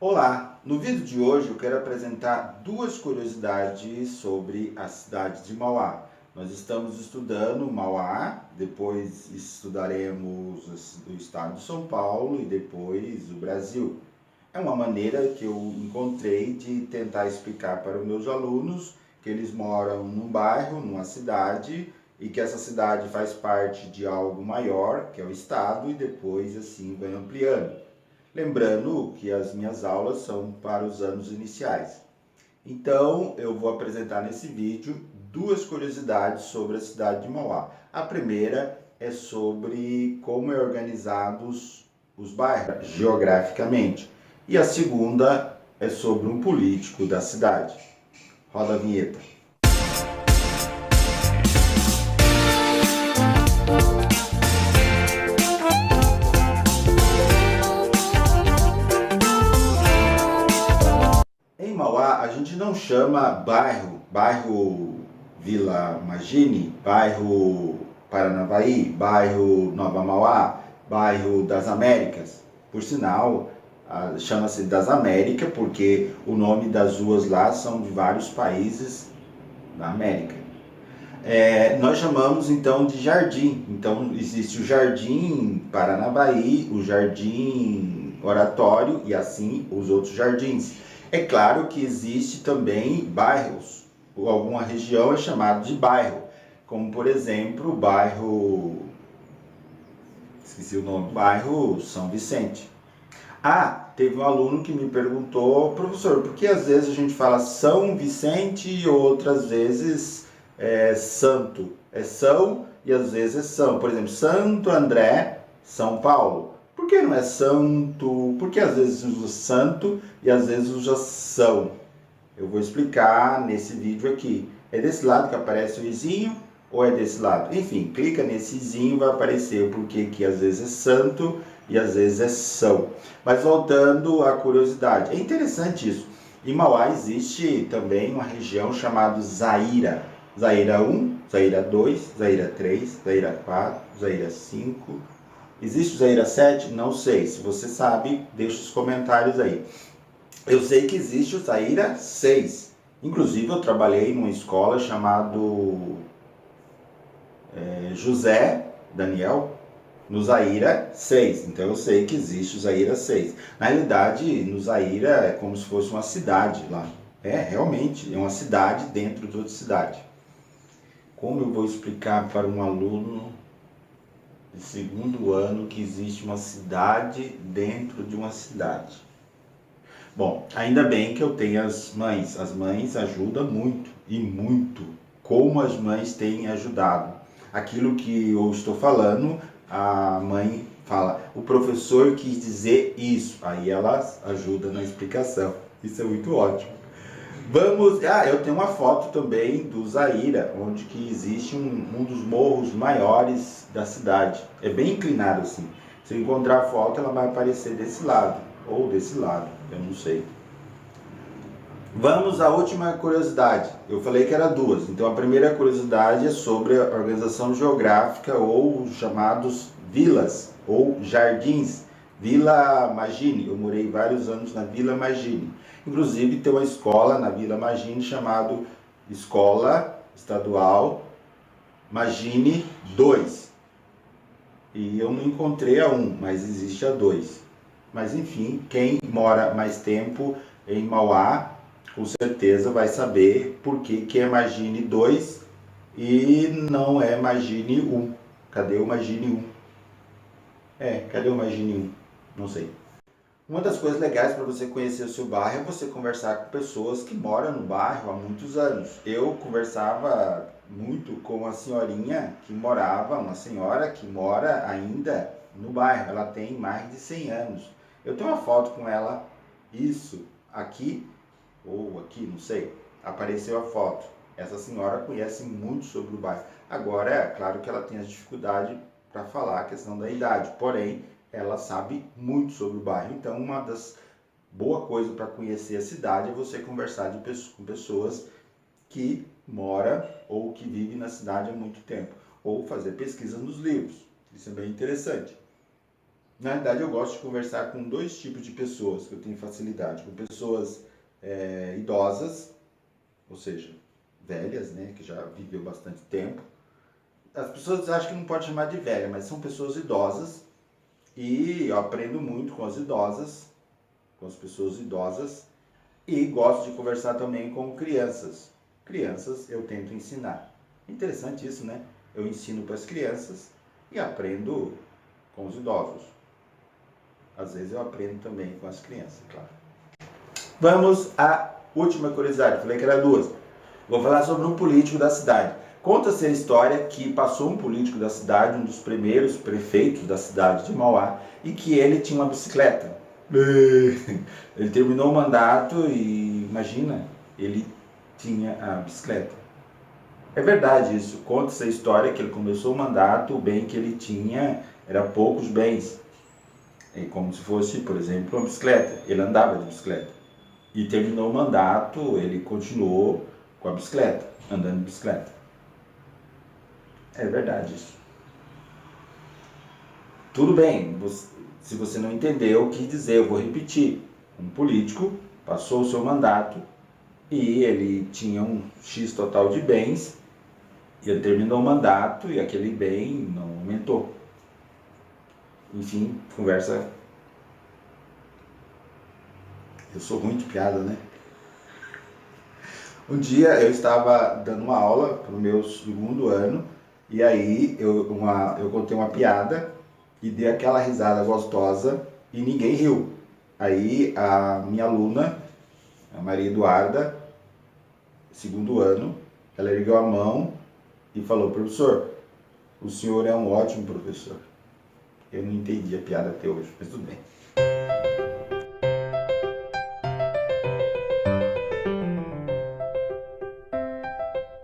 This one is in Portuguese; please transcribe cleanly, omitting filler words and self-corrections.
Olá! No vídeo de hoje eu quero apresentar duas curiosidades sobre a cidade de Mauá. Nós estamos estudando Mauá, depois estudaremos o estado de São Paulo e depois o Brasil. É uma maneira que eu encontrei de tentar explicar para os meus alunos que eles moram num bairro, numa cidade, e que essa cidade faz parte de algo maior, que é o estado, e depois assim vai ampliando. Lembrando que as minhas aulas são para os anos iniciais. Então, eu vou apresentar nesse vídeo duas curiosidades sobre a cidade de Mauá. A primeira é sobre como é organizados os bairros geograficamente. E a segunda é sobre um político da cidade. Roda a vinheta. Em Mauá, a gente não chama bairro Vila Magine, bairro Paranavaí, bairro Nova Mauá, bairro das Américas. Por sinal, chama-se das Américas porque o nome das ruas lá são de vários países da América. Nós chamamos então de jardim. Então existe o Jardim Paranavaí, o Jardim Oratório e assim os outros jardins. É claro que existe também bairros, ou alguma região é chamada de bairro, como por exemplo o bairro, esqueci o nome, bairro São Vicente. Teve um aluno que me perguntou, professor, por que às vezes a gente fala São Vicente e outras vezes Santo? É São e às vezes é São. Por exemplo, Santo André, São Paulo. Por que não é Santo? Por que às vezes usa Santo e às vezes usa São? Eu vou explicar nesse vídeo aqui. É desse lado que aparece o izinho ou é desse lado? Enfim, clica nesse izinho, vai aparecer o porquê que às vezes é santo e às vezes é são. Mas voltando à curiosidade, é interessante isso. Em Mauá existe também uma região chamada Zaira. Zaira 1, Zaira 2, Zaira 3, Zaira 4, Zaira 5. Existe o Zaira 7? Não sei. Se você sabe, deixa os comentários aí. Eu sei que existe o Zaira 6. Inclusive eu trabalhei numa escola chamado José Daniel no Zaira 6. Então eu sei que existe o Zaira 6. Na realidade, no Zaira é como se fosse uma cidade lá. Realmente, é uma cidade dentro de outra cidade. Como eu vou explicar para um aluno de segundo ano que existe uma cidade dentro de uma cidade? Bom, ainda bem que eu tenho as mães. As mães ajudam muito e muito. Como as mães têm ajudado. Aquilo que eu estou falando, a mãe fala, o professor quis dizer isso. Aí ela ajuda na explicação. Isso é muito ótimo. Vamos, eu tenho uma foto também do Zaira, onde que existe um dos morros maiores da cidade. É bem inclinado assim. Se eu encontrar a foto, ela vai aparecer desse lado, ou desse lado, eu não sei. Vamos à última curiosidade. Eu falei que era duas. Então a primeira curiosidade é sobre a organização geográfica ou os chamados vilas ou jardins. Vila Magine, eu morei vários anos na Vila Magine. Inclusive tem uma escola na Vila Magine chamada Escola Estadual Magine 2. E eu não encontrei a 1, mas existe a 2. Mas enfim, quem mora mais tempo em Mauá, com certeza vai saber por que é Magine 2 e não é Magine 1. Cadê o Magine 1? Cadê o Magine 1? Não sei. Uma das coisas legais para você conhecer o seu bairro é você conversar com pessoas que moram no bairro há muitos anos. Eu conversava muito com uma senhorinha que morava, uma senhora que mora ainda no bairro. Ela tem mais de 100 anos. Eu tenho uma foto com ela, isso, aqui, ou aqui, não sei, apareceu a foto. Essa senhora conhece muito sobre o bairro. Agora, é claro que ela tem as dificuldades para falar a questão da idade, porém, ela sabe muito sobre o bairro. Então, uma das boas coisas para conhecer a cidade é você conversar com pessoas que moram ou que vivem na cidade há muito tempo, ou fazer pesquisa nos livros. Isso é bem interessante. Na verdade, eu gosto de conversar com dois tipos de pessoas que eu tenho facilidade. Com pessoas idosas, ou seja, velhas, né, que já viveu bastante tempo. As pessoas acham que não pode chamar de velha, mas são pessoas idosas e eu aprendo muito com as idosas, com as pessoas idosas e gosto de conversar também com crianças. Crianças eu tento ensinar. Interessante isso, né? Eu ensino para as crianças e aprendo com os idosos. Às vezes eu aprendo também com as crianças, claro. Vamos à última curiosidade. Falei que era duas. Vou falar sobre um político da cidade. Conta-se a história que passou um político da cidade, um dos primeiros prefeitos da cidade de Mauá, e que ele tinha uma bicicleta. Ele terminou o mandato e, imagina, ele tinha a bicicleta. É verdade isso. Conta-se a história que ele começou o mandato, o bem que ele tinha era poucos bens. É como se fosse, por exemplo, uma bicicleta. Ele andava de bicicleta. E terminou o mandato, ele continuou com a bicicleta, andando de bicicleta. É verdade isso. Tudo bem, se você não entendeu o que dizer, eu vou repetir. Um político passou o seu mandato e ele tinha um X total de bens, e ele terminou o mandato e aquele bem não aumentou. Enfim, conversa. Eu sou ruim de piada, né? Um dia eu estava dando uma aula para o meu segundo ano e aí eu contei uma piada e dei aquela risada gostosa e ninguém riu. Aí a minha aluna, a Maria Eduarda, segundo ano, ela ergueu a mão e falou: professor, o senhor é um ótimo professor. Eu não entendi a piada até hoje, mas tudo bem.